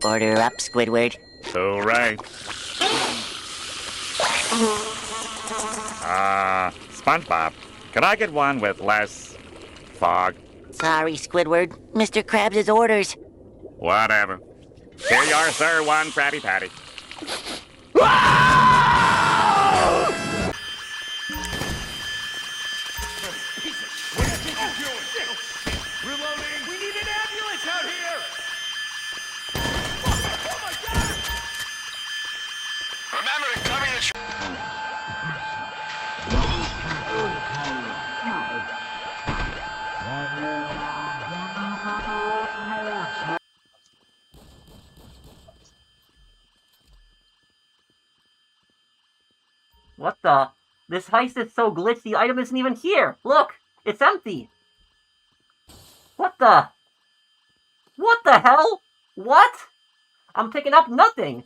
Order up, Squidward. All right. SpongeBob, could I get one with less fog? Sorry, Squidward. Mr. Krabs' orders. Whatever. Here you are, sir. One Krabby Patty. Reloading! We need an ambulance out here! Oh my god! Remember to cover your What the? This heist is so glitchy, the item isn't even here! Look! It's empty! What the? What the hell? What? I'm picking up nothing!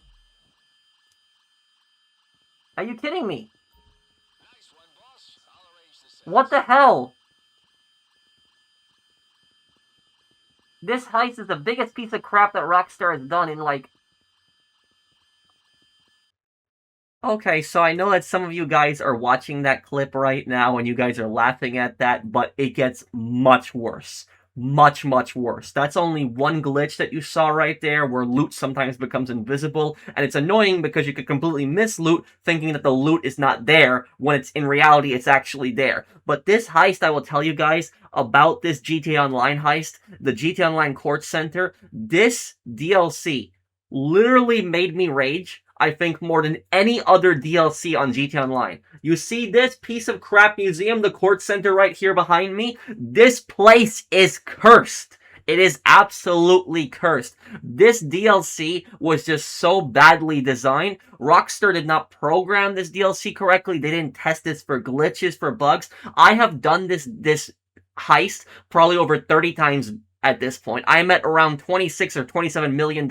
Are you kidding me? What the hell? This heist is the biggest piece of crap that Rockstar has done in, like... Okay, so I know that some of you guys are watching that clip right now and you guys are laughing at that, but it gets much worse. Much, much worse. That's only one glitch that you saw right there where loot sometimes becomes invisible, and it's annoying because you could completely miss loot thinking that the loot is not there when it's in reality it's actually there. But this heist, I will tell you guys about this GTA Online heist, the GTA Online Kortz Center, this DLC literally made me rage. I think more than any other DLC on GTA Online. You see this piece of crap museum, the Kortz Center right here behind me? This place is cursed. It is absolutely cursed. This DLC was just so badly designed. Rockstar did not program this DLC correctly. They didn't test this for glitches, for bugs. I have done this heist probably over 30 times at this point. I'm at around $26 or $27 million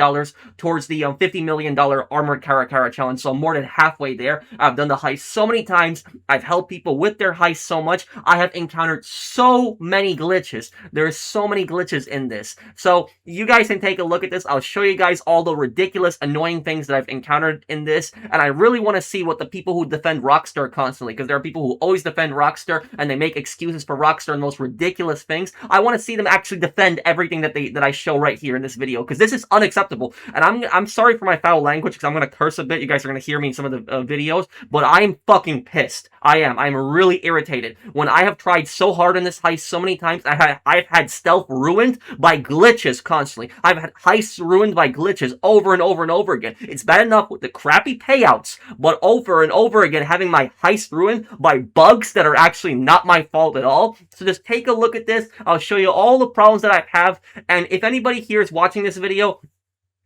towards the $50 million Armored Caracara challenge, so I'm more than halfway there. I've done the heist so many times. I've helped people with their heist so much. I have encountered so many glitches. There's so many glitches in this. So you guys can take a look at this. I'll show you guys all the ridiculous, annoying things that I've encountered in this, and I really want to see what the people who defend Rockstar constantly, because there are people who always defend Rockstar, and they make excuses for Rockstar and most ridiculous things. I want to see them actually defend everything that I show right here in this video, because this is unacceptable. And I'm sorry for my foul language, because I'm going to curse a bit. You guys are going to hear me in some of the videos, but I'm fucking pissed. I'm really irritated. When I have tried so hard in this heist so many times, I've had stealth ruined by glitches constantly. I've had heists ruined by glitches over and over and over again. It's bad enough with the crappy payouts, but over and over again having my heist ruined by bugs that are actually not my fault at all. So just take a look at this. I'll show you all the problems that I have, and if anybody here is watching this video,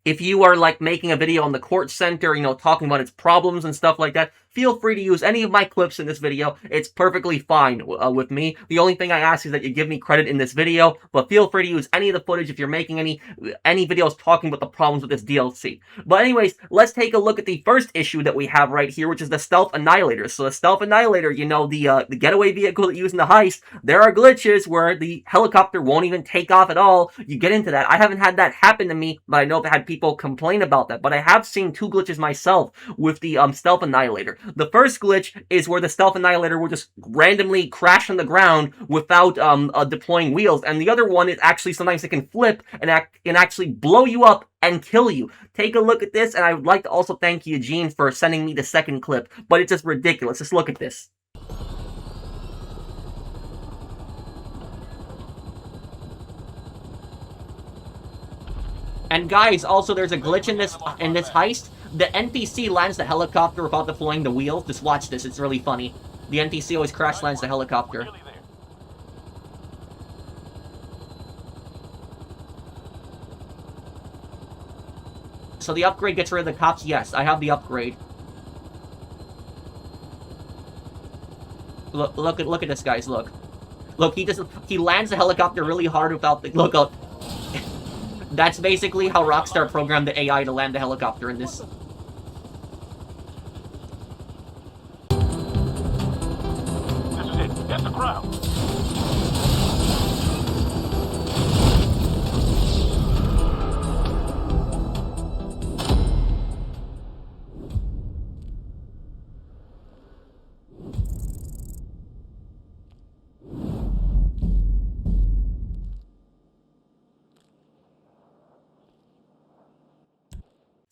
if you are like making a video on the Kortz Center, you know, talking about its problems and stuff like that, feel free to use any of my clips in this video. It's perfectly fine with me. The only thing I ask is that you give me credit in this video, but feel free to use any of the footage if you're making any videos talking about the problems with this DLC. But anyways, let's take a look at the first issue that we have right here, which is the Stealth Annihilator. So the Stealth Annihilator, you know, the getaway vehicle that you use in the heist, there are glitches where the helicopter won't even take off at all. You get into that. I haven't had that happen to me, but I know I've had people complain about that. But I have seen two glitches myself with the Stealth Annihilator. The first glitch is where the Stealth Annihilator will just randomly crash on the ground without deploying wheels, and the other one is actually sometimes it can flip and actually blow you up and kill you. Take a look at this, and I would like to also thank Eugene for sending me the second clip, but it's just ridiculous. Just look at this. And guys, also there's a glitch in this heist. The NPC lands the helicopter without deploying the wheels. Just watch this, it's really funny. The NPC always crash lands the helicopter. So the upgrade gets rid of the cops? Yes, I have the upgrade. Look at this, guys, look. Look, he lands the helicopter really hard without the... Look. That's basically how Rockstar programmed the AI to land the helicopter in this. This is it. Get the crowd.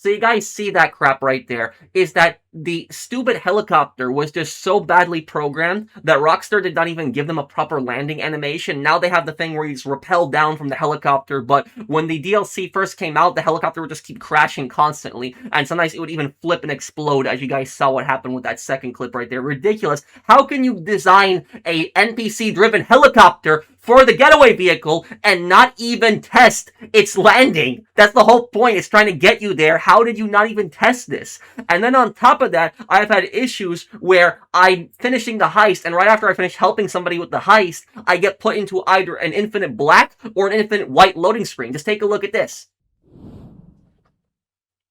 So you guys see that crap right there, is that the stupid helicopter was just so badly programmed that Rockstar did not even give them a proper landing animation. Now they have the thing where he's rappelled down from the helicopter, but when the DLC first came out, the helicopter would just keep crashing constantly, and sometimes it would even flip and explode, as you guys saw what happened with that second clip right there. Ridiculous. How can you design a NPC-driven helicopter for the getaway vehicle and not even test its landing? That's the whole point. It's trying to get you there. How did you not even test this? And then on top of that, I've had issues where I'm finishing the heist, and right after I finish helping somebody with the heist, I get put into either an infinite black or an infinite white loading screen. Just take a look at this.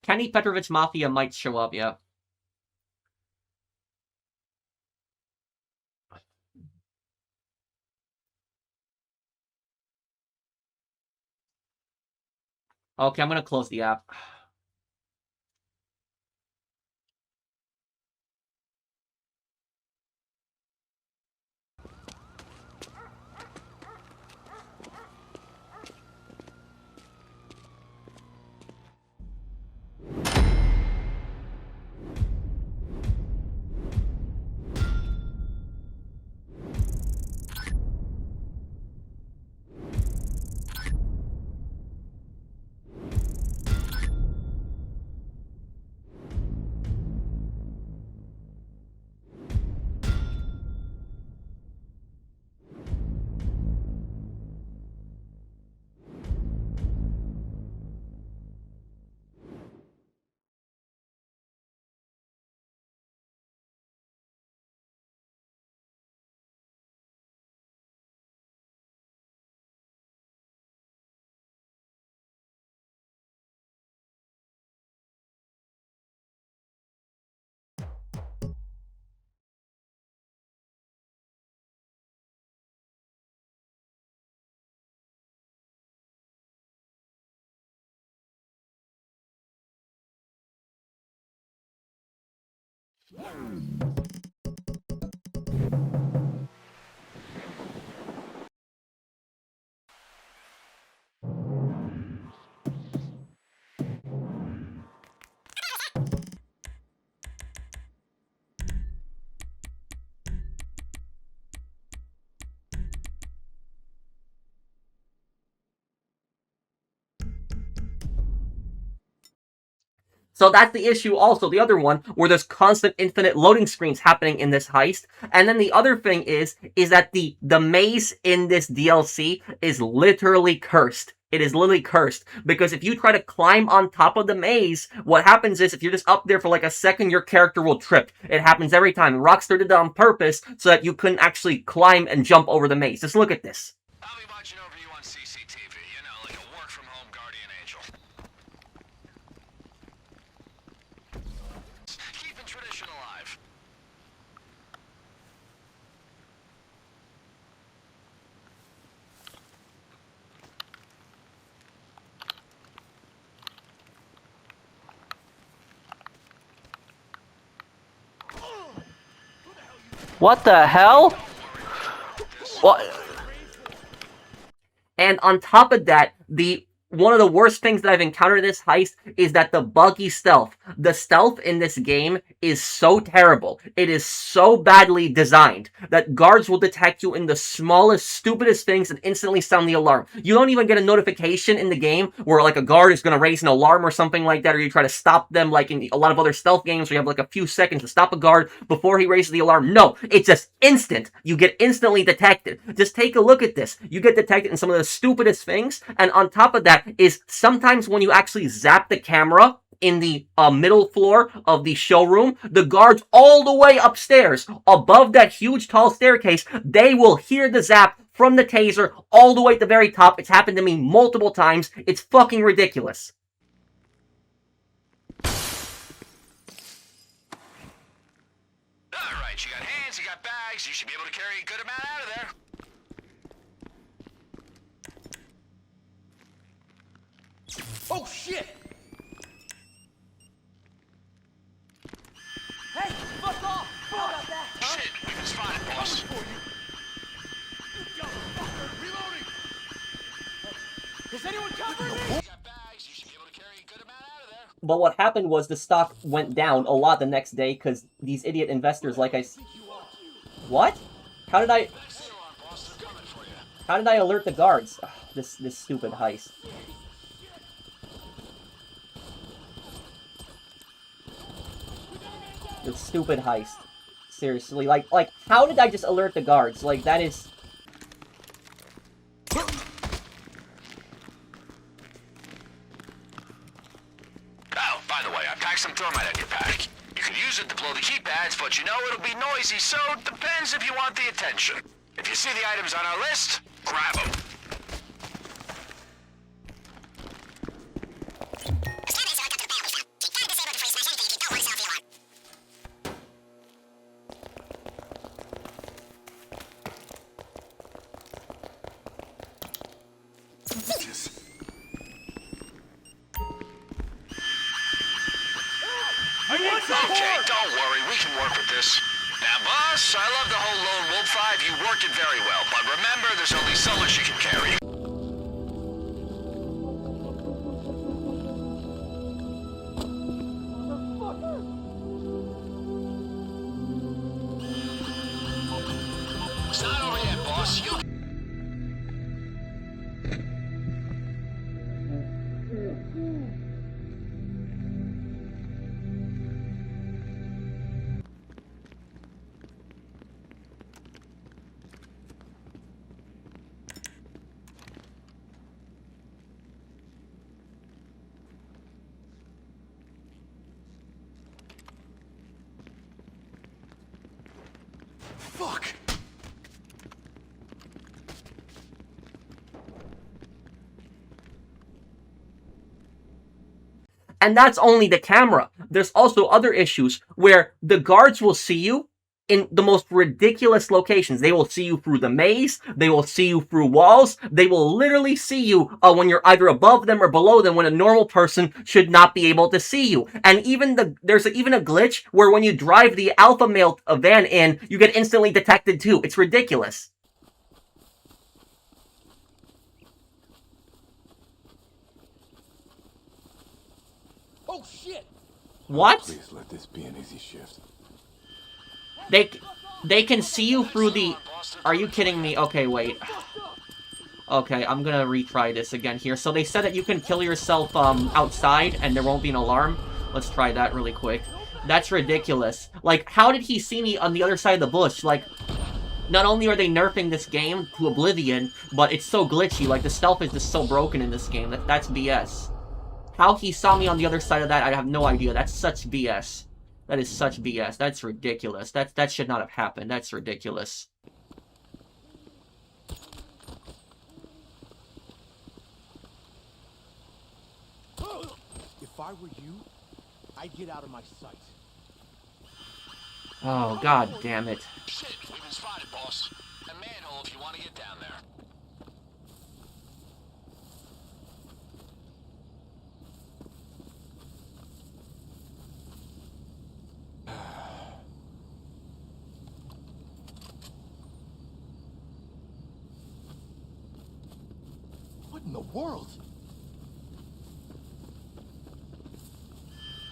Kenny Petrovich Mafia might show up, yeah. Okay, I'm gonna close the app. So that's the issue also, the other one, where there's constant infinite loading screens happening in this heist. And then the other thing is that the maze in this DLC is literally cursed. It is literally cursed, because if you try to climb on top of the maze, what happens is if you're just up there for like a second, your character will trip. It happens every time. Rockstar did that on purpose so that you couldn't actually climb and jump over the maze. Just look at this. I'll be watching over you on CCTV, you know, like a work-from-home guardian angel. Keeping tradition alive. What the hell? What? And on top of that, one of the worst things that I've encountered in this heist is that the buggy stealth. The stealth in this game is so terrible. It is so badly designed that guards will detect you in the smallest, stupidest things and instantly sound the alarm. You don't even get a notification in the game where like a guard is going to raise an alarm or something like that, or you try to stop them like in a lot of other stealth games where you have like a few seconds to stop a guard before he raises the alarm. No, it's just instant. You get instantly detected. Just take a look at this. You get detected in some of the stupidest things, and on top of that is sometimes when you actually zap the camera in the middle floor of the showroom, the guards all the way upstairs, above that huge tall staircase, they will hear the zap from the taser all the way at the very top. It's happened to me multiple times. It's fucking ridiculous. Alright, you got hands, you got bags, you should be able to carry a good amount out of there. Oh shit! Hey, fuck off! How about that, huh? Shit, we've been spotted, boss. Reloading! Is anyone covering me? You got bags, you should be able to carry a good amount out of there. But what happened was the stock went down a lot the next day because these idiot investors, like What? How did I alert the guards? Ugh, this stupid heist. This stupid heist. Seriously, like, how did I just alert the guards? Like, that is... Oh, by the way, I packed some thermite in your pack. You can use it to blow the keypads, but you know it'll be noisy, so it depends if you want the attention. If you see the items on our list, grab them. Okay, don't worry, we can work with this. Now, boss, I love the whole lone wolf vibe. You worked it very well, but remember, there's only so much you can carry. It's not over yet, boss. You... Fuck! And that's only the camera. There's also other issues where the guards will see you in the most ridiculous locations. They will see you through the maze. They will see you through walls. They will literally see you when you're either above them or below them when a normal person should not be able to see you. And even there's even a glitch where when you drive the alpha male van in, you get instantly detected too. It's ridiculous. Oh shit! What? Please let this be an easy shift. They can see you through the... Are you kidding me? Okay, wait. Okay, I'm gonna retry this again here. So they said that you can kill yourself outside and there won't be an alarm. Let's try that really quick. That's ridiculous. Like, how did he see me on the other side of the bush? Like, not only are they nerfing this game to oblivion, but it's so glitchy. Like, the stealth is just so broken in this game. That's BS. How he saw me on the other side of that, I have no idea. That's such BS. That is such BS. That's ridiculous. That should not have happened. That's ridiculous. If I were you, I'd get out of my sight. Oh, god damn it. Shit, we've been spotted, boss. A manhole if you want to get down there. What in the world?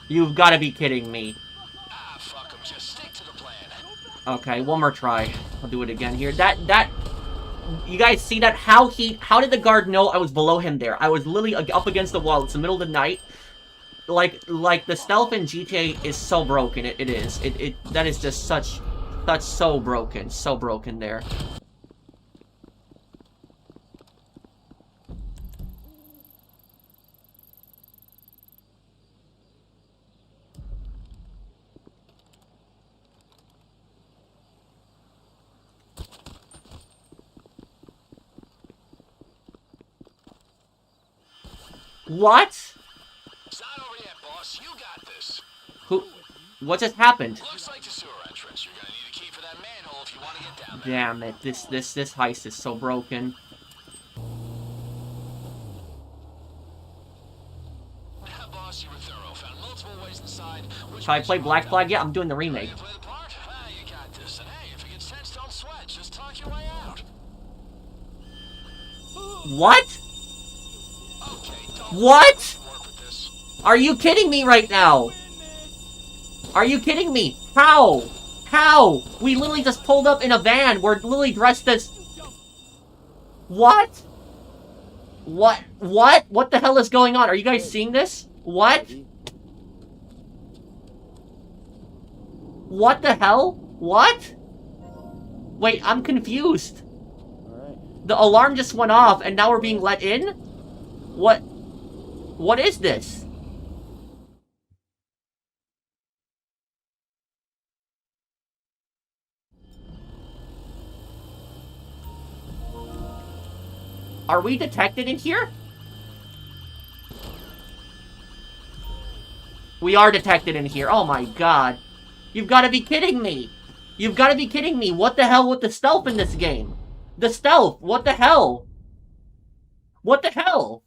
You've got to be kidding me. Ah, fuck 'em. Just stick to the plan. Okay, one more try. I'll do it again here. You guys see that? How did the guard know I was below him there? I was literally up against the wall. It's the middle of the night. Like the stealth in GTA is so broken. It is. That is just so broken. So broken there. What? It's not over yet, boss. You got this. What just happened? Looks like the sewer entrance. You're gonna need a key for that manhole if you want to get down there. Damn it. This heist is so broken. Boss, you were thorough. Found multiple ways inside. Should I play Black Flag? Yeah, I'm doing the remake. You play the part? Ah, you got this. And hey, if it gets tense, don't sweat. Just talk your way out. What? Okay, don't What? work with this. Are you kidding me right now? Are you kidding me? How? How? We literally just pulled up in a van. We're literally dressed as... What? What? What? What the hell is going on? Are you guys seeing this? What? What the hell? What? Wait, I'm confused. The alarm just went off and now we're being let in? What? What is this? Are we detected in here? We are detected in here. Oh my god. You've got to be kidding me. You've got to be kidding me. What the hell with the stealth in this game? The stealth. What the hell? What the hell?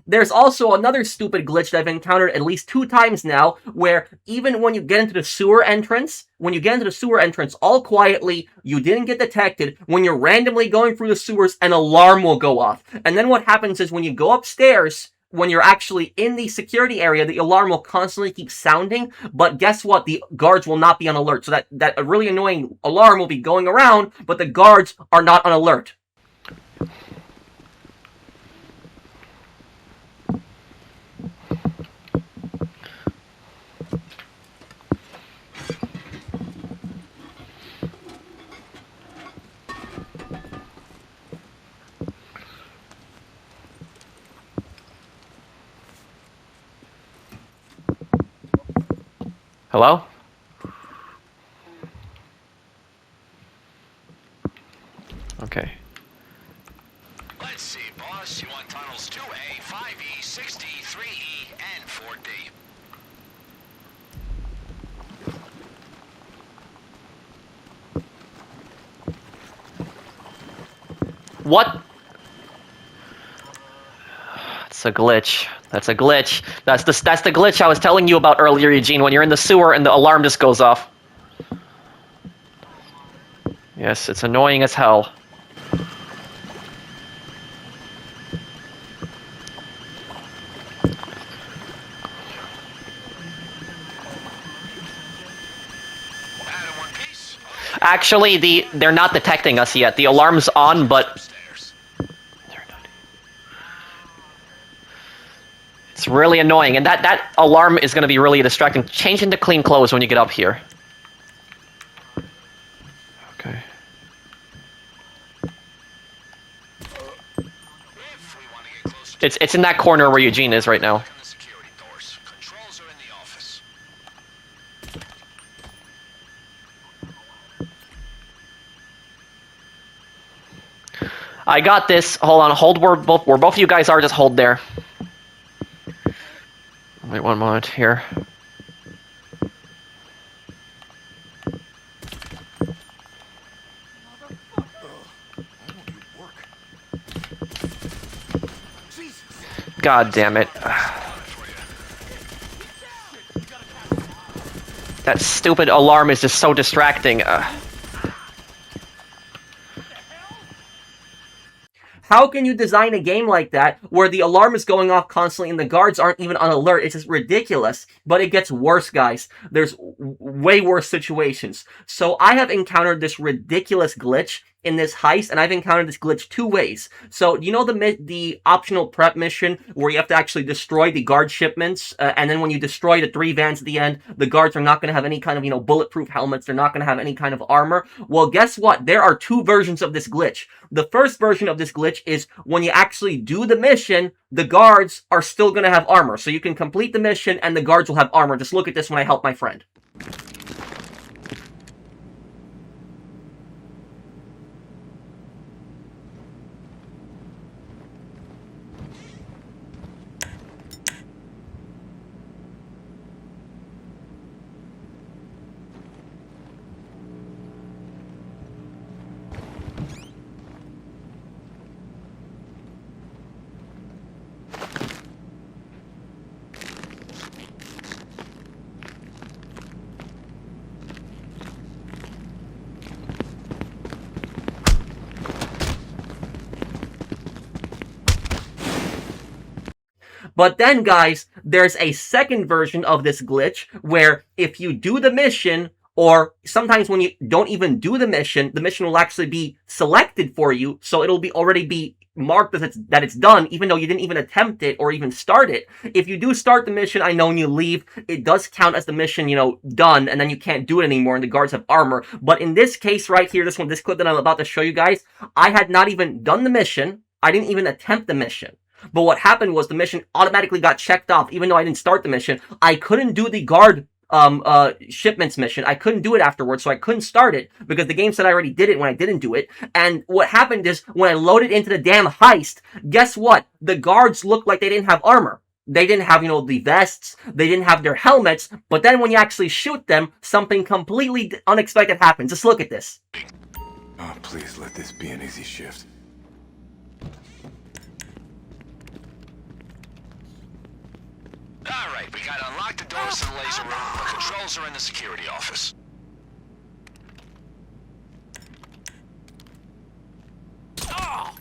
There's also another stupid glitch that I've encountered at least 2 times now, where even when you get into the sewer entrance, all quietly, you didn't get detected, when you're randomly going through the sewers, an alarm will go off. And then what happens is when you go upstairs, when you're actually in the security area, the alarm will constantly keep sounding, but guess what? The guards will not be on alert. So that really annoying alarm will be going around, but the guards are not on alert. Hello? Okay. Let's see, boss. You want tunnels 2A, 5E, 6D, 3E, and 4D. What? It's a glitch. That's a glitch. That's the glitch I was telling you about earlier, Eugene, when you're in the sewer and the alarm just goes off. Yes, it's annoying as hell. Actually, they're not detecting us yet. The alarm's on, but it's really annoying, and that alarm is going to be really distracting. Change into clean clothes when you get up here. Okay. It's in that corner where Eugene is right now. I got this. Hold on. Hold where both of you guys are. Just hold there. Wait one moment here. God damn it. That stupid alarm is just so distracting. How can you design a game like that where the alarm is going off constantly and the guards aren't even on alert? It's just ridiculous. But it gets worse, guys. There's way worse situations. So I have encountered this ridiculous glitch in this heist, and I've encountered this glitch 2 ways. So, you know the optional prep mission where you have to actually destroy the guard shipments, and then when you destroy the 3 vans at the end, the guards are not going to have any kind of, bulletproof helmets. They're not going to have any kind of armor. Well, guess what? There are 2 versions of this glitch. The first version of this glitch is when you actually do the mission, the guards are still going to have armor. So you can complete the mission and the guards will have armor. Just look at this when I help my friend. But then, guys, there's a second version of this glitch where if you do the mission, or sometimes when you don't even do the mission will actually be selected for you, so it'll already be marked as that it's done, even though you didn't even attempt it or even start it. If you do start the mission, I know, and you leave, it does count as the mission, done, and then you can't do it anymore, and the guards have armor. But in this case right here, this clip that I'm about to show you guys, I had not even done the mission. I didn't even attempt the mission. But what happened was the mission automatically got checked off, even though I didn't start the mission. I couldn't do the guard shipments mission. I couldn't do it afterwards, so I couldn't start it because the game said I already did it when I didn't do it. And what happened is when I loaded into the damn heist, guess what? The guards looked like they didn't have armor. They didn't have, the vests. They didn't have their helmets. But then when you actually shoot them, something completely unexpected happens. Just look at this. Oh, please let this be an easy shift. All right, we gotta unlock the doors to the laser room. The controls are in the security office. Ooh,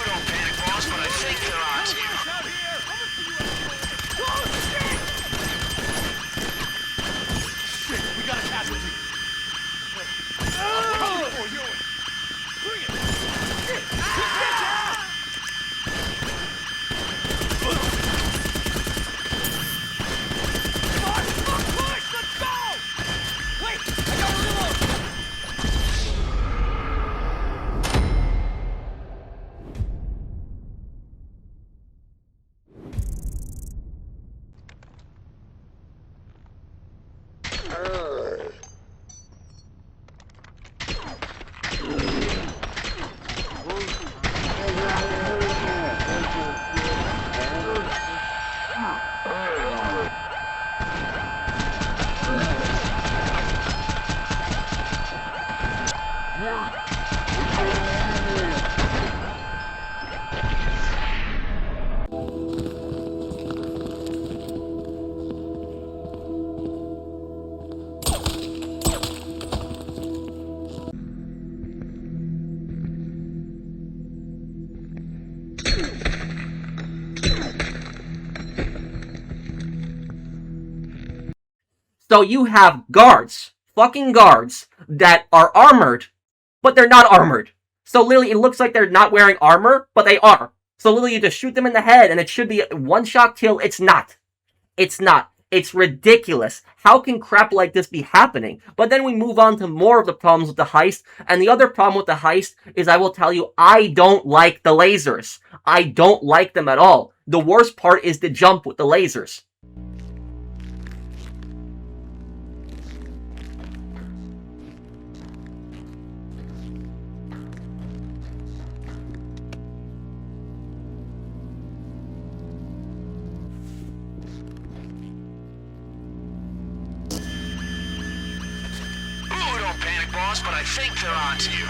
don't panic, boss, but I think they're on to you. Shit, we got a casualty. Bring it. Let's go! Wait, I gotta reload. So you have guards, fucking guards, that are armored, but they're not armored. So literally, it looks like they're not wearing armor, but they are. So literally, you just shoot them in the head, and it should be a one-shot kill. It's not. It's not. It's ridiculous. How can crap like this be happening? But then we move on to more of the problems with the heist. And the other problem with the heist is, I will tell you, I don't like the lasers. I don't like them at all. The worst part is the jump with the lasers. Boss, but I think they're on to you.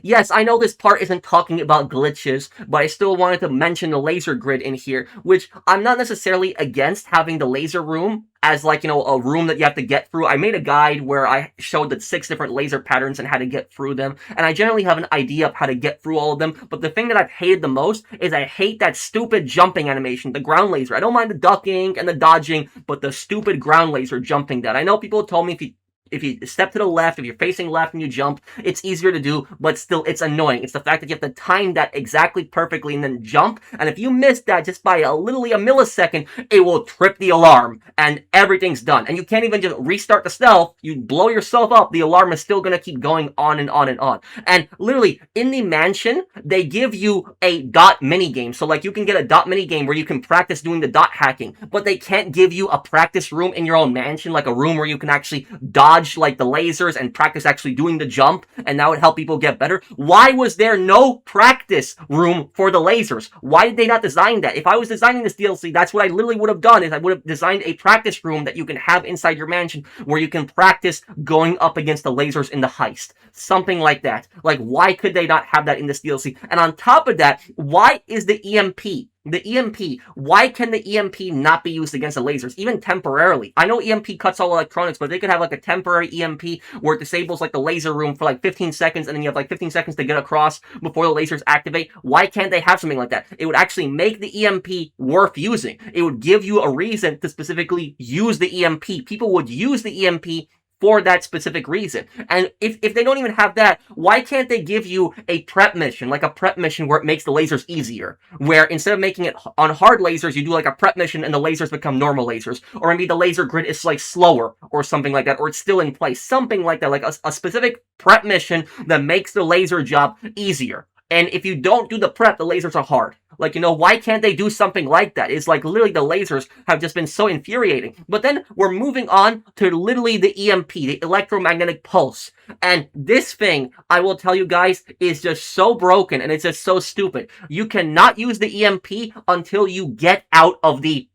Yes, I know this part isn't talking about glitches, but I still wanted to mention the laser grid in here, which I'm not necessarily against having the laser room as like, a room that you have to get through. I made a guide where I showed the 6 different laser patterns and how to get through them, and I generally have an idea of how to get through all of them, but the thing that I've hated the most is I hate that stupid jumping animation, the ground laser. I don't mind the ducking and the dodging, but the stupid ground laser jumping that. I know people told me if you step to the left, if you're facing left and you jump, it's easier to do, but still, it's annoying. It's the fact that you have to time that exactly perfectly and then jump, and if you miss that just by literally a millisecond, it will trip the alarm, and everything's done. And you can't even just restart the stealth. You blow yourself up, the alarm is still gonna keep going on and on and on. And literally, in the mansion, they give you a dot minigame. So, like, you can get a dot minigame where you can practice doing the dot hacking, but they can't give you a practice room in your own mansion, like a room where you can actually dodge like the lasers and practice actually doing the jump, and that would help people get better. Why was there no practice room for the lasers? Why did they not design that? If I was designing this DLC, that's what I literally would have done, is I would have designed a practice room that you can have inside your mansion where you can practice going up against the lasers in the heist. Something like that. Like, why could they not have that in this DLC? And on top of that, why is the EMP The EMP, why can the EMP not be used against the lasers, even temporarily? I know EMP cuts all electronics, but they could have like a temporary EMP where it disables like the laser room for like 15 seconds, and then you have like 15 seconds to get across before the lasers activate. Why can't they have something like that? It would actually make the EMP worth using. It would give you a reason to specifically use the EMP. People would use the EMP for that specific reason. And if they don't even have that, why can't they give you a prep mission, like a prep mission where it makes the lasers easier? Where instead of making it on hard lasers, you do like a prep mission and the lasers become normal lasers. Or maybe the laser grid is like slower or something like that, or it's still in place. Something like that, like a specific prep mission that makes the laser job easier. And if you don't do the prep, the lasers are hard. Like, you know, why can't they do something like that? It's like literally the lasers have just been so infuriating. But then we're moving on to literally the EMP, the electromagnetic pulse. And this thing, I will tell you guys, is just so broken and it's just so stupid. You cannot use the EMP until you get out of the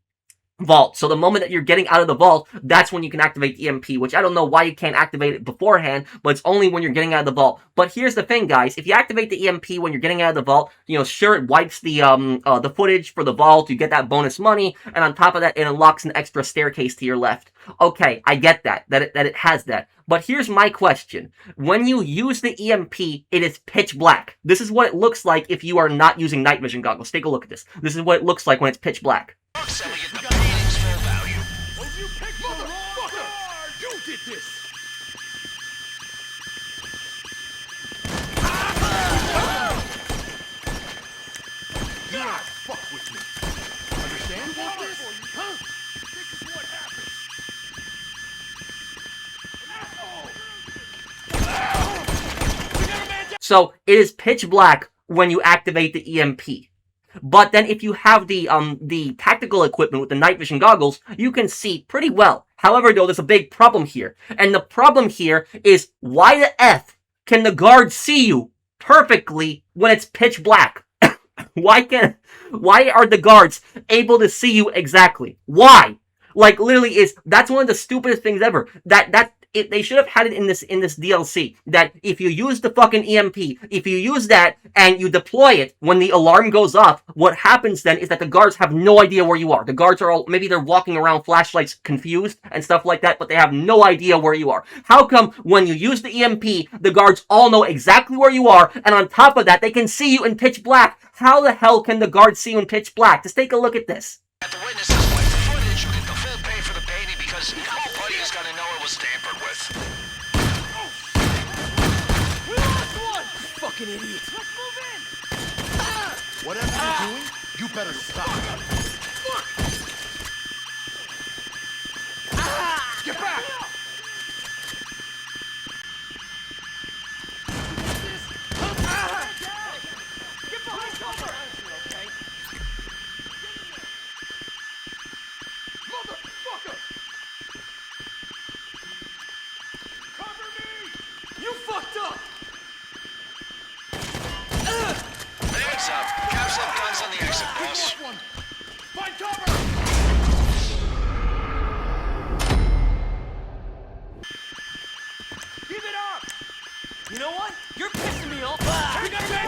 vault. So the moment that you're getting out of the vault, that's when you can activate the EMP, which I don't know why you can't activate it beforehand, but it's only when you're getting out of the vault. But here's the thing, guys. If you activate the EMP when you're getting out of the vault, you know, sure, it wipes the footage for the vault, you get that bonus money, and on top of that, it unlocks an extra staircase to your left. Okay, I get that it has that. But here's my question. When you use the EMP, it is pitch black. This is what it looks like if you are not using night vision goggles. Take a look at this. This is what it looks like when it's pitch black. Selling it the painting's full value. Oh, you picked the wrong card! You did this! You not fuck with me. Understand about this? Huh? This is what happens. So it is pitch black when you activate the EMP. But then if you have the tactical equipment with the night vision goggles, you can see pretty well. However, though, there's a big problem here. And the problem here is, why the F can the guards see you perfectly when it's pitch black? Why are the guards able to see you exactly? Why? Like, literally, that's one of the stupidest things ever. They should have had it in this DLC, that if you use the fucking EMP, if you use that and you deploy it when the alarm goes off, what happens then is that the guards have no idea where you are. The guards are all, maybe they're walking around flashlights confused and stuff like that, but they have no idea where you are. How come when you use the EMP, the guards all know exactly where you are, and on top of that, they can see you in pitch black? How the hell can the guards see you in pitch black? Just take a look at this. At the witnesses wipe the footage, you get the full pay for the painting because nobody is gonna know it was tampered with. We lost one! Fucking idiot! Let's move in! Whatever you're doing, you better stop. Fuck! Get back! Get behind cover! Motherfucker! Cover me! You fucked up! Heads up. Caps have guns on the exit, boss. One. Find cover! Give it up! You know what? You're pissing me off! We got bad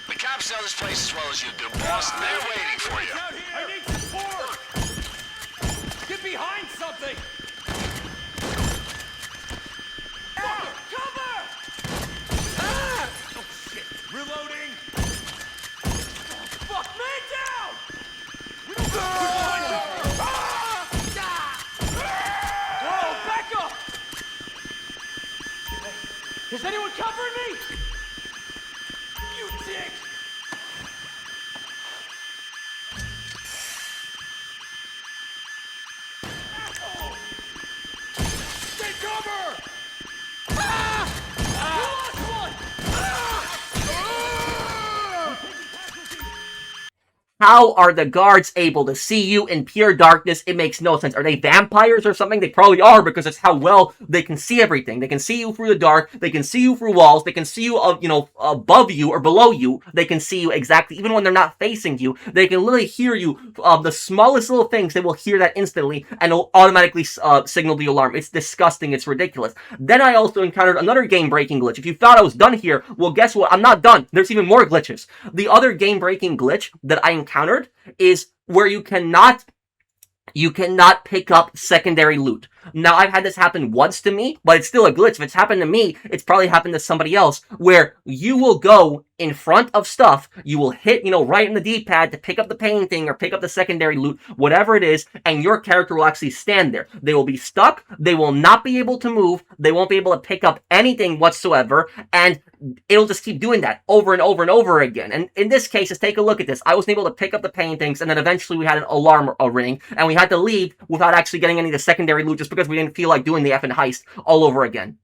The cops know this place as well as you do, boss. They're waiting for you. out here! I need support! Get behind something! Cover! Oh shit! Reloading! Fuck! Man down! We don't Whoa! Back up! Is anyone covering me? You dick! Asshole! Take cover! You lost one! How are the guards able to see you in pure darkness? It makes no sense. Are they vampires or something? They probably are, because it's how well they can see everything. They can see you through the dark. They can see you through walls. They can see you, above you or below you. They can see you exactly, even when they're not facing you. They can literally hear you. The smallest little things, they will hear that instantly and it'll automatically signal the alarm. It's disgusting. It's ridiculous. Then I also encountered another game-breaking glitch. If you thought I was done here, well, guess what? I'm not done. There's even more glitches. The other game-breaking glitch that I encountered is where you cannot pick up secondary loot. Now, I've had this happen once to me, but it's still a glitch. If it's happened to me, it's probably happened to somebody else, where you will go in front of stuff, you will hit, right in the D-pad to pick up the painting or pick up the secondary loot, whatever it is, and your character will actually stand there. They will be stuck, they will not be able to move, they won't be able to pick up anything whatsoever, and it'll just keep doing that over and over and over again. And in this case, let's take a look at this. I wasn't able to pick up the paintings, and then eventually we had an alarm ring, and we had to leave without actually getting any of the secondary loot just because we didn't feel like doing the effing heist all over again.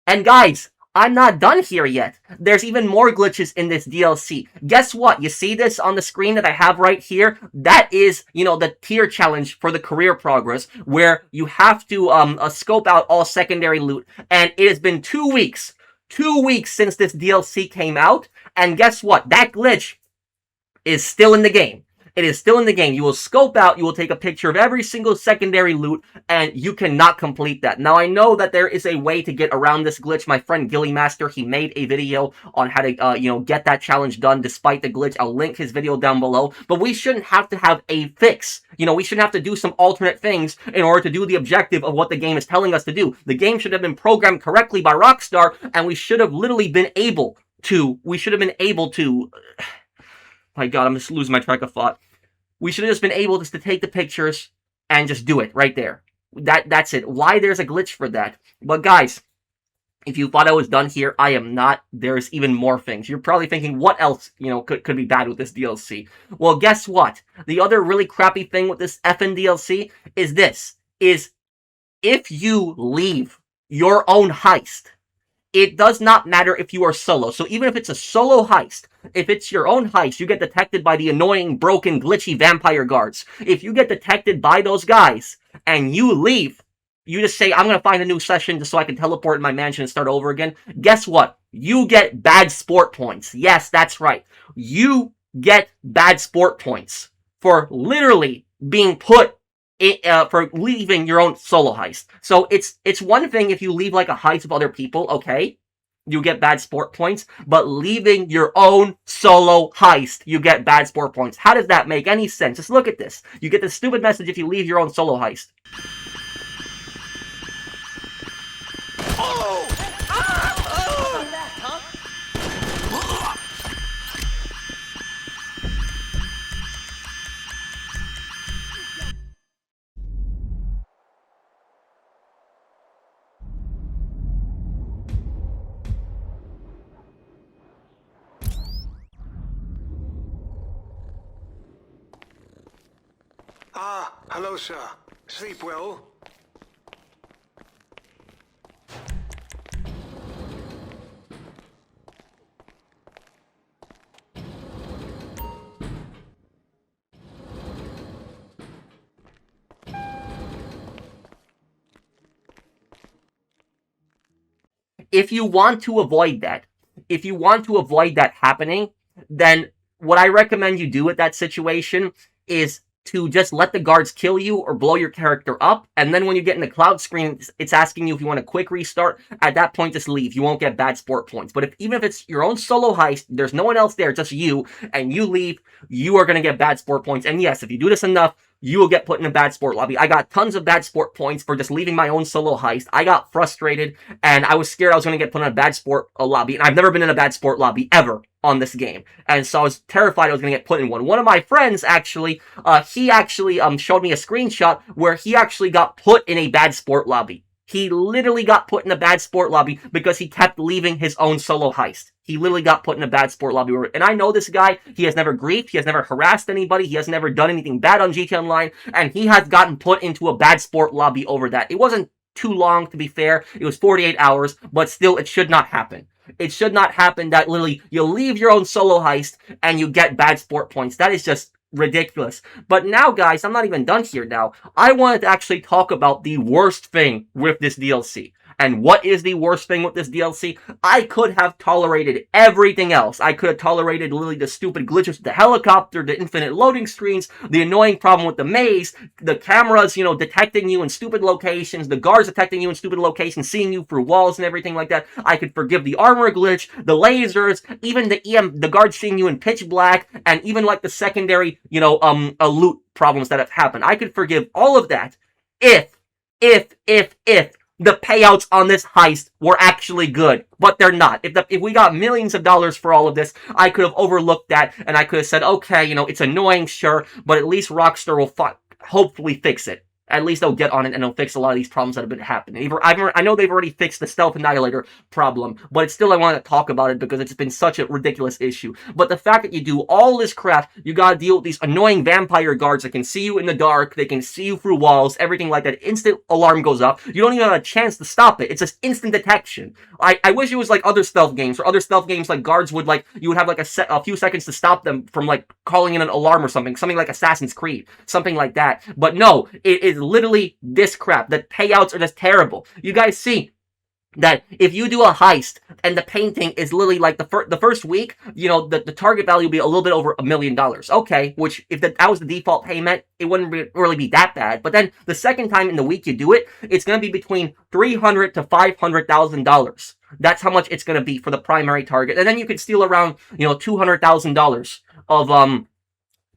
And guys, I'm not done here yet. There's even more glitches in this DLC. Guess what? You see this on the screen that I have right here? That is, the tier challenge for the career progress, where you have to scope out all secondary loot. And it has been 2 weeks. 2 weeks since this DLC came out. And guess what? That glitch is still in the game. It is still in the game. You will scope out, you will take a picture of every single secondary loot, and you cannot complete that. Now, I know that there is a way to get around this glitch. My friend Gillymaster, he made a video on how to, get that challenge done despite the glitch. I'll link his video down below. But we shouldn't have to have a fix. We shouldn't have to do some alternate things in order to do the objective of what the game is telling us to do. The game should have been programmed correctly by Rockstar, and we should have literally been able to, my god, I'm just losing my track of thought. We should have just been able just to take the pictures and just do it right there. That's it. Why there's a glitch for that? But guys, if you thought I was done here, I am not. There's even more things. You're probably thinking, what else, could be bad with this DLC? Well, guess what? The other really crappy thing with this effing DLC is this. If you leave your own heist, it does not matter if you are solo. So even if it's a solo heist, if it's your own heist, you get detected by the annoying, broken, glitchy vampire guards. If you get detected by those guys and you leave, you just say, I'm going to find a new session just so I can teleport in my mansion and start over again. Guess what? You get bad sport points. Yes, that's right. You get bad sport points for literally being put for leaving your own solo heist. So it's one thing if you leave like a heist of other people, okay? you get bad sport points, but leaving your own solo heist, you get bad sport points. How does that make any sense? Just look at this. You get this stupid message if you leave your own solo heist. Ah, hello, sir. Sleep well? If you want to avoid that, happening, then what I recommend you do with that situation is to just let the guards kill you or blow your character up, and then when you get in the cloud screen, it's asking you if you want a quick restart. At that point, just leave. You won't get bad sport points. But even if it's your own solo heist, there's no one else there, just you, and you leave, you are going to get bad sport points. And yes, if you do this enough, you will get put in a bad sport lobby. I got tons of bad sport points for just leaving my own solo heist. I got frustrated, and I was scared I was going to get put in a bad sport lobby, and I've never been in a bad sport lobby ever on this game. And so I was terrified I was going to get put in one. One of my friends, actually, he actually showed me a screenshot where he actually got put in a bad sport lobby. He literally got put in a bad sport lobby because he kept leaving his own solo heist. He literally got put in a bad sport lobby. And I know this guy. He has never griefed. He has never harassed anybody. He has never done anything bad on GTA Online. And he has gotten put into a bad sport lobby over that. It wasn't too long, to be fair. It was 48 hours. But still, it should not happen. It should not happen that literally you leave your own solo heist and you get bad sport points. That is just ridiculous. But now, guys, I'm not even done here now. I wanted to actually talk about the worst thing with this DLC. And what is the worst thing with this DLC? I could have tolerated everything else. I could have tolerated literally the stupid glitches with the helicopter, the infinite loading screens, the annoying problem with the maze, the cameras, detecting you in stupid locations, the guards detecting you in stupid locations, seeing you through walls and everything like that. I could forgive the armor glitch, the lasers, even the guards seeing you in pitch black, and even like the secondary, loot problems that have happened. I could forgive all of that if the payouts on this heist were actually good, but they're not. If we got millions of dollars for all of this, I could have overlooked that, and I could have said, okay, it's annoying, sure, but at least Rockstar will hopefully fix it. At least they'll get on it and they'll fix a lot of these problems that have been happening. I know they've already fixed the stealth Annihilator problem, but still I want to talk about it because it's been such a ridiculous issue. But the fact that you do all this crap, you gotta deal with these annoying vampire guards that can see you in the dark, they can see you through walls, everything like that. Instant alarm goes up. You don't even have a chance to stop it. It's just instant detection. I wish it was like other stealth games, or other stealth games like guards would you would have like a few seconds to stop them from like calling in an alarm or something like Assassin's Creed, something like that. But no, it is literally this crap. The payouts are just terrible. You guys see that if you do a heist and the painting is literally like the first week, the target value will be a little bit over $1 million. Okay, which if that was the default payment, it wouldn't really be that bad. But then the second time in the week you do it, it's going to be between $300,000 to $500,000. That's how much it's going to be for the primary target. And then you could steal around, $200,000 of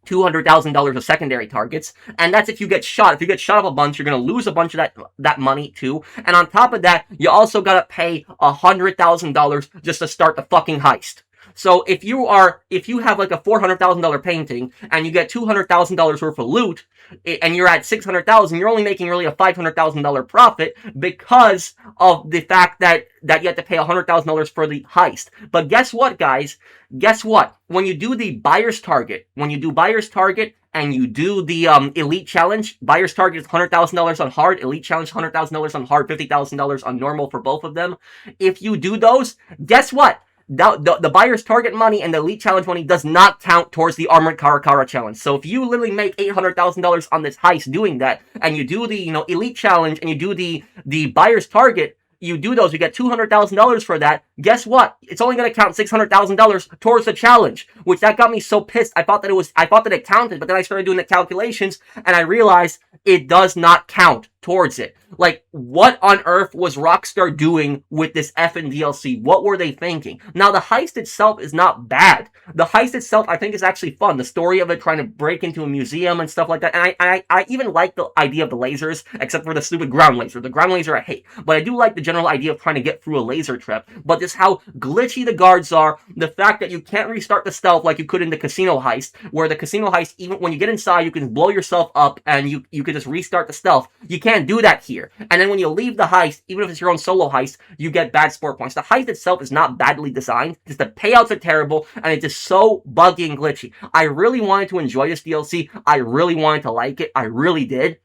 $200,000 of secondary targets, and that's if you get shot. If you get shot up a bunch, you're gonna lose a bunch of that money too. And on top of that, you also gotta pay $100,000 just to start the fucking heist. So if you have like a $400,000 painting and you get $200,000 worth of loot, and you're at $600,000, you're only making really a $500,000 profit because of the fact that you have to pay $100,000 for the heist. But guess what, guys? Guess what? When you do the buyer's target, and you do the elite challenge, buyer's target is $100,000 on hard, elite challenge $100,000 on hard, $50,000 on normal for both of them. If you do those, guess what? The buyer's target money and the elite challenge money does not count towards the armored Karakara challenge. So if you literally make $800,000 on this heist doing that, and you do the elite challenge and you do the buyer's target, you do those, you get $200,000 for that. Guess what? It's only going to count $600,000 towards the challenge, which that got me so pissed. I thought that it counted, but then I started doing the calculations and I realized it does not count towards it. Like, what on earth was Rockstar doing with this effing DLC? What were they thinking? Now, the heist itself is not bad. The heist itself, I think, is actually fun. The story of it, trying to break into a museum and stuff like that. And I even like the idea of the lasers, except for the stupid ground laser. The ground laser I hate. But I do like the general idea of trying to get through a laser trap. But just how glitchy the guards are, the fact that you can't restart the stealth like you could in the casino heist, where the casino heist, even when you get inside, you can blow yourself up and you can just restart the stealth. You can't do that here. And then when you leave the heist, even if it's your own solo heist, you get bad sport points. The heist itself is not badly designed, just the payouts are terrible, and it's just so buggy and glitchy. I really wanted to enjoy this DLC. I really wanted to like it. I really did.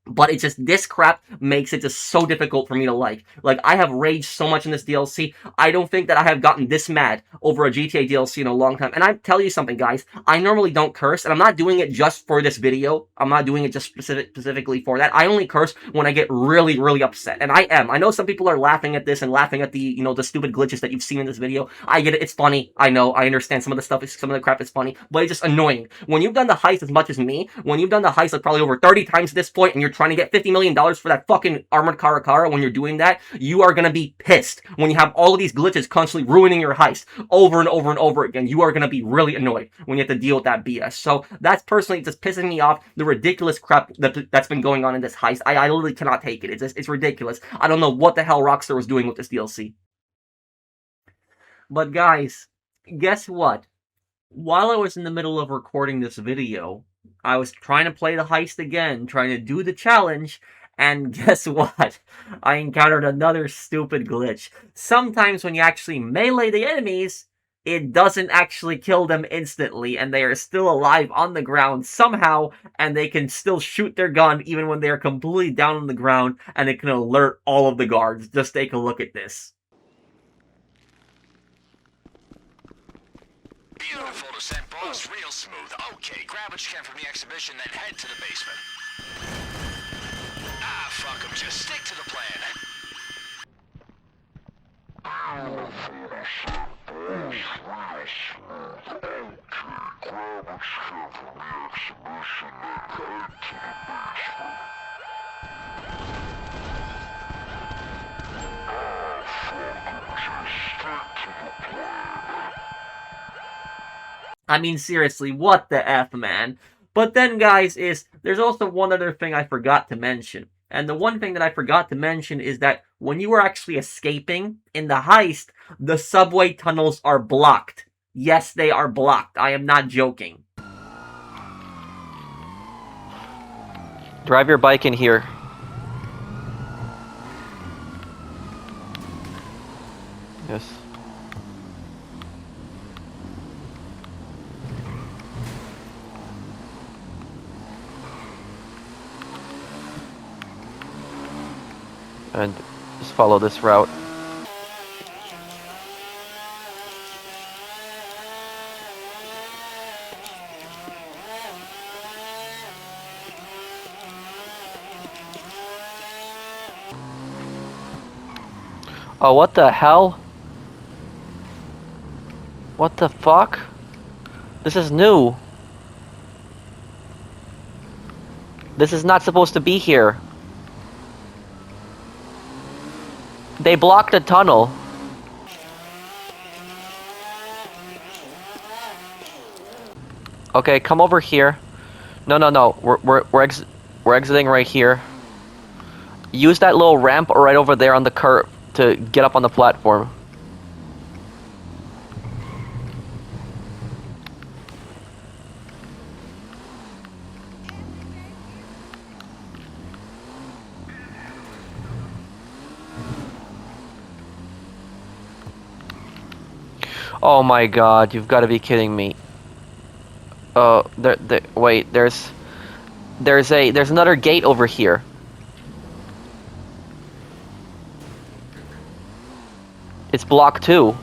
But it's just, this crap makes it just so difficult for me to like. Like, I have raged so much in this DLC. I don't think that I have gotten this mad over a GTA DLC in a long time. And I tell you something, guys. I normally don't curse, and I'm not doing it just for this video. I'm not doing it just specifically for that. I only curse when I get really, really upset. And I am. I know some people are laughing at this and laughing at the, you know, the stupid glitches that you've seen in this video. I get it. It's funny. I know. I understand some of the stuff, some of the crap is funny. But it's just annoying. When you've done the heist as much as me, when you've done the heist like probably over 30 times at this point, and you're trying to get $50 million for that fucking armored Karakara, when you're doing that, you are gonna be pissed. When you have all of these glitches constantly ruining your heist over and over and over again, you are gonna be really annoyed when you have to deal with that BS. So that's personally just pissing me off, the ridiculous crap that's been going on in this heist. I literally cannot take it. It's ridiculous. I don't know what the hell Rockstar was doing with this DLC. But guys, guess what? While I was in the middle of recording this video, I was trying to play the heist again, trying to do the challenge, and guess what? I encountered another stupid glitch. Sometimes when you actually melee the enemies, it doesn't actually kill them instantly, and they are still alive on the ground somehow, and they can still shoot their gun even when they are completely down on the ground, and it can alert all of the guards. Just take a look at this. Beautiful descent, boss. Real smooth. Okay, grab what you can from the exhibition, then head to the basement. Ah, fuck 'em. Just stick to the plan. I mean, seriously, what the F, man? But then, guys, there's also one other thing I forgot to mention. And the one thing that I forgot to mention is that when you are actually escaping in the heist, the subway tunnels are blocked. Yes, they are blocked. I am not joking. Drive your bike in here. Yes. And just follow this route. Oh, what the hell? What the fuck? This is new. This is not supposed to be here. They blocked the tunnel. Okay, come over here. No. We're exiting right here. Use that little ramp right over there on the curb to get up on the platform. Oh my god, you've got to be kidding me. Wait, there's another gate over here. It's blocked too.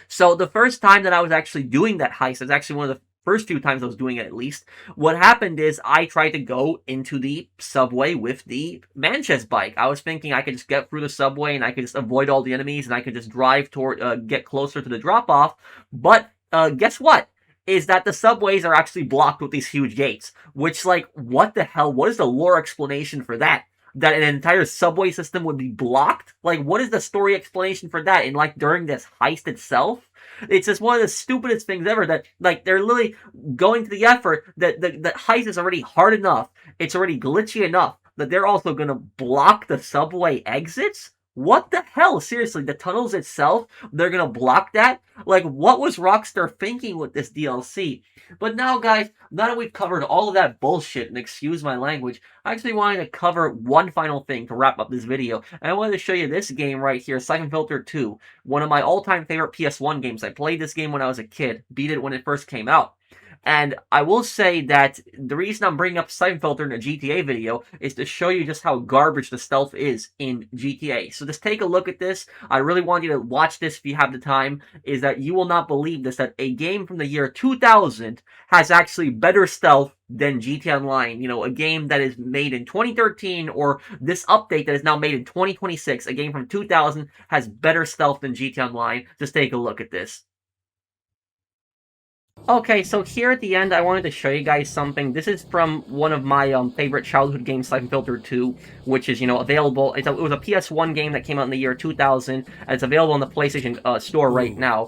So the first time that I was actually doing that heist, it's actually one of the first few times I was doing it at least, what happened is I tried to go into the subway with the Manchester bike. I was thinking I could just get through the subway and I could just avoid all the enemies and I could just drive toward, get closer to the drop-off. But guess what? is that the subways are actually blocked with these huge gates. Which, like, what the hell? What is the lore explanation for that? That an entire subway system would be blocked? Like, what is the story explanation for that? And, like, during this heist itself? It's just one of the stupidest things ever that, like, they're literally going to the effort that the heist is already hard enough. It's already glitchy enough that they're also gonna block the subway exits? What the hell? Seriously, the tunnels itself, they're gonna block that? Like, what was Rockstar thinking with this DLC? But now, guys, now that we've covered all of that bullshit, and excuse my language, I actually wanted to cover one final thing to wrap up this video. And I wanted to show you this game right here, Siphon Filter 2. One of my all-time favorite PS1 games. I played this game when I was a kid. Beat it when it first came out. And I will say that the reason I'm bringing up Siphon Filter in a GTA video is to show you just how garbage the stealth is in GTA. So just take a look at this. I really want you to watch this if you have the time. Is that you will not believe this, that a game from the year 2000 has actually better stealth than GTA Online. You know, a game that is made in 2013, or this update that is now made in 2026, a game from 2000 has better stealth than GTA Online. Just take a look at this. Okay, so here at the end, I wanted to show you guys something. This is from one of my favorite childhood games, Siphon Filter 2, which is, you know, available. It was a PS1 game that came out in the year 2000, and it's available on the PlayStation Store right now.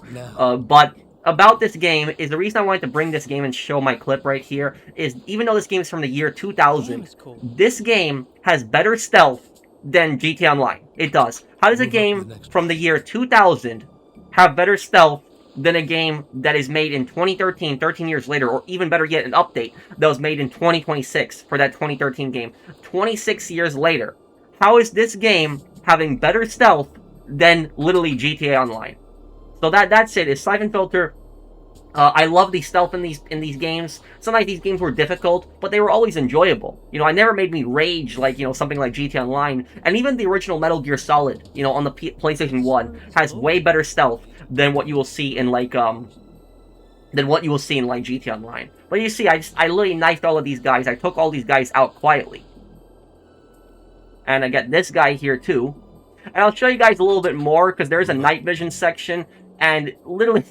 But about this game is the reason I wanted to bring this game and show my clip right here is even though this game is from the year 2000, this game has better stealth than GTA Online. It does. How does a game from the year 2000 have better stealth than a game that is made in 2013, 13 years later, or even better yet, an update that was made in 2026 for that 2013 game? 26 years later, how is this game having better stealth than literally GTA Online? So that's it. It's Siphon Filter. I love the stealth in these games. Sometimes these games were difficult, but they were always enjoyable. You know, I never made me rage like, you know, something like GTA Online. And even the original Metal Gear Solid, you know, on the PlayStation 1 has way better stealth than what you will see in like GTA Online. But you see, I literally knifed all of these guys. I took all these guys out quietly. And I got this guy here too. And I'll show you guys a little bit more because there's a night vision section, and literally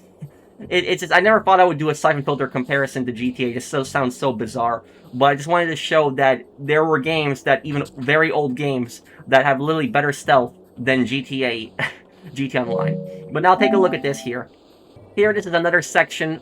it's just, I never thought I would do a Siphon Filter comparison to GTA. It just sounds so bizarre. But I just wanted to show that there were games, that even very old games, that have literally better stealth than GTA Online. But now take a look at this here. Here, this is another section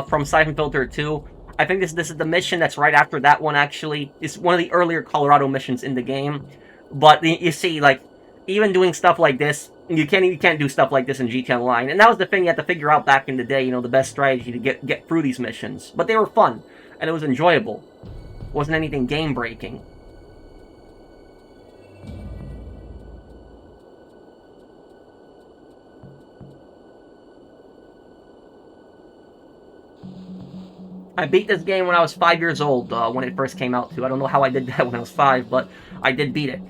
from Siphon Filter 2. I think this is the mission that's right after that one, actually. It's one of the earlier Colorado missions in the game. But you see, like, even doing stuff like this, you can't do stuff like this in GTA Online. And that was the thing you had to figure out back in the day, you know, the best strategy to get through these missions. But they were fun, and it was enjoyable. It wasn't anything game-breaking. I beat this game when I was 5 years old, when it first came out, too. I don't know how I did that when I was 5, but I did beat it.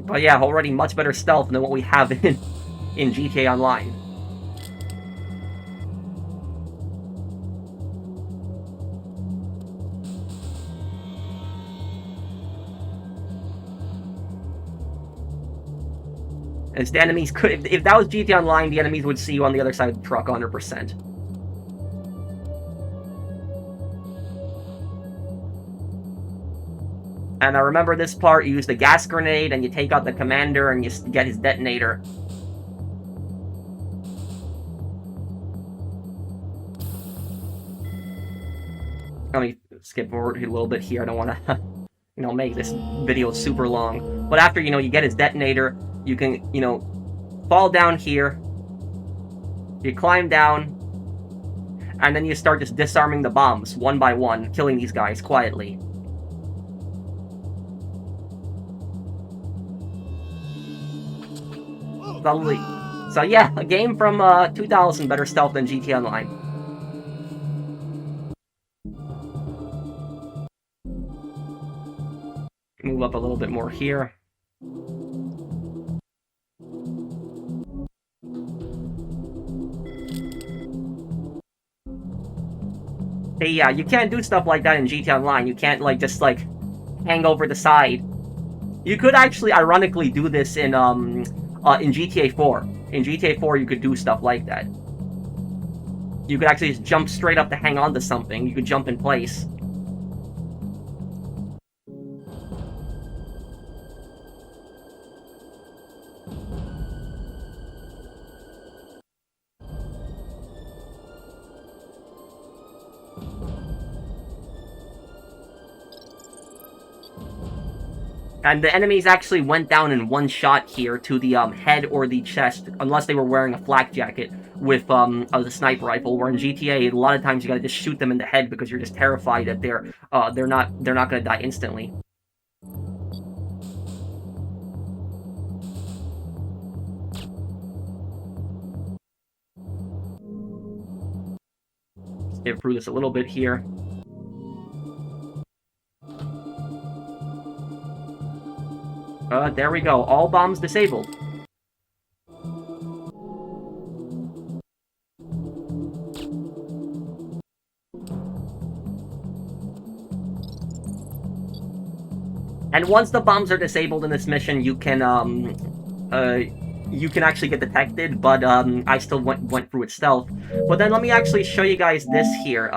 But yeah, already much better stealth than what we have in GTA Online. As the enemies could, if that was GTA Online, the enemies would see you on the other side of the truck 100%. And I remember this part, you use the gas grenade, and you take out the commander, and you get his detonator. Let me skip forward a little bit here, I don't want to, you know, make this video super long. But after, you know, you get his detonator, you can, you know, fall down here, you climb down, and then you start just disarming the bombs, one by one, killing these guys quietly. Lovely. So yeah, a game from 2000, better stealth than GTA Online. Move up a little bit more here. Hey, yeah, you can't do stuff like that in GTA Online. You can't, like, just, like, hang over the side. You could actually, ironically, do this in GTA 4. In GTA 4, you could do stuff like that. You could actually just jump straight up to hang on to something. You could jump in place. And the enemies actually went down in one shot here to the head or the chest, unless they were wearing a flak jacket with a sniper rifle. Where in GTA, a lot of times you gotta just shoot them in the head because you're just terrified that they're not gonna die instantly. Skip through this a little bit here. There we go. All bombs disabled. And once the bombs are disabled in this mission, you can actually get detected, but I still went through it stealth. But then let me actually show you guys this here.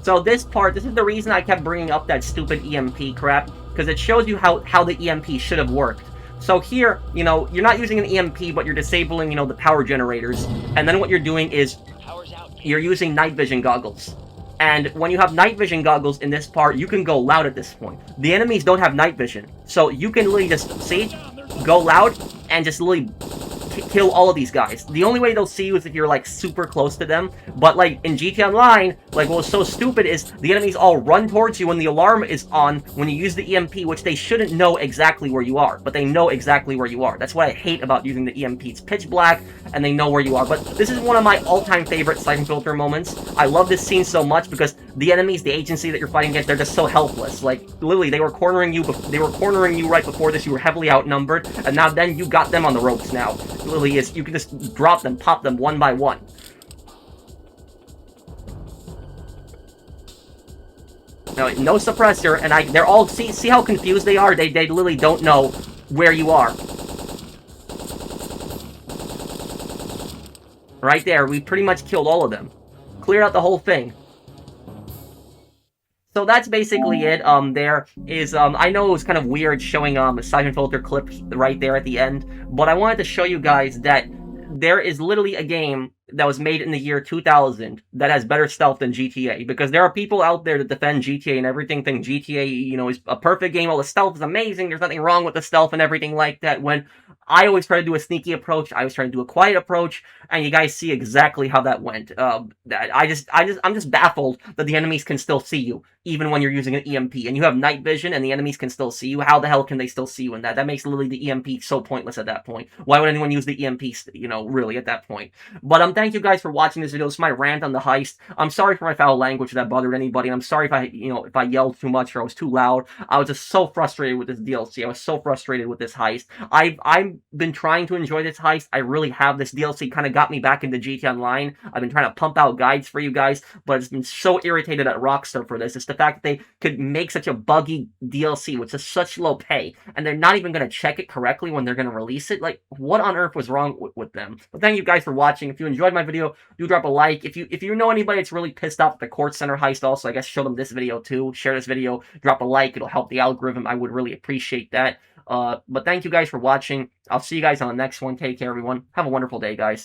So this is the reason I kept bringing up that stupid EMP crap, because it shows you how the EMP should have worked. So here, you're not using an EMP, but you're disabling, the power generators. And then what you're doing is you're using night vision goggles. And when you have night vision goggles in this part, you can go loud at this point. The enemies don't have night vision. So you can literally just, go loud and just literally kill all of these guys. The only way they'll see you is if you're, like, super close to them. But, like, in GTA Online, like, what was so stupid is the enemies all run towards you when the alarm is on when you use the EMP, which they shouldn't know exactly where you are. But they know exactly where you are. That's what I hate about using the EMP. It's pitch black, and they know where you are. But this is one of my all-time favorite Siphon Filter moments. I love this scene so much because the enemies, the agency that you're fighting against, they're just so helpless. Like, literally, they were cornering you right before this. You were heavily outnumbered, and now then you got them on the ropes now. Literally is, you can just drop them, pop them one by one. No suppressor, and they're all, see how confused they are? They literally don't know where you are. Right there, we pretty much killed all of them. Cleared out the whole thing. So that's basically it. There is, I know it was kind of weird showing a Siphon Filter clip right there at the end, but I wanted to show you guys that there is literally a game that was made in the year 2000 that has better stealth than GTA, because there are people out there that defend GTA and everything, think GTA, is a perfect game, all the stealth is amazing, there's nothing wrong with the stealth and everything like that, when I always try to do a sneaky approach, I always try to do a quiet approach, and you guys see exactly how that went. I'm just baffled that the enemies can still see you, even when you're using an EMP, and you have night vision, and the enemies can still see you. How the hell can they still see you in that? That makes literally the EMP so pointless at that point. Why would anyone use the EMP, really, at that point? But, thank you guys for watching this video. This is my rant on the heist. I'm sorry for my foul language if that bothered anybody, and I'm sorry if I yelled too much or I was too loud. I was just so frustrated with this DLC. I was so frustrated with this heist. I've been trying to enjoy this heist. I really have. This DLC kind of got me back into GTA Online. I've been trying to pump out guides for you guys, but it's been so irritated at Rockstar for this. It's the fact that they could make such a buggy DLC with such low pay, and they're not even going to check it correctly when they're going to release it. Like, what on earth was wrong with them? But thank you guys for watching. If you enjoyed my video, do drop a like. If you know anybody that's really pissed off at the Kortz Center heist also, I guess show them this video too. Share this video, drop a like. It'll help the algorithm. I would really appreciate that. But thank you guys for watching. I'll see you guys on the next one. Take care, everyone. Have a wonderful day, guys.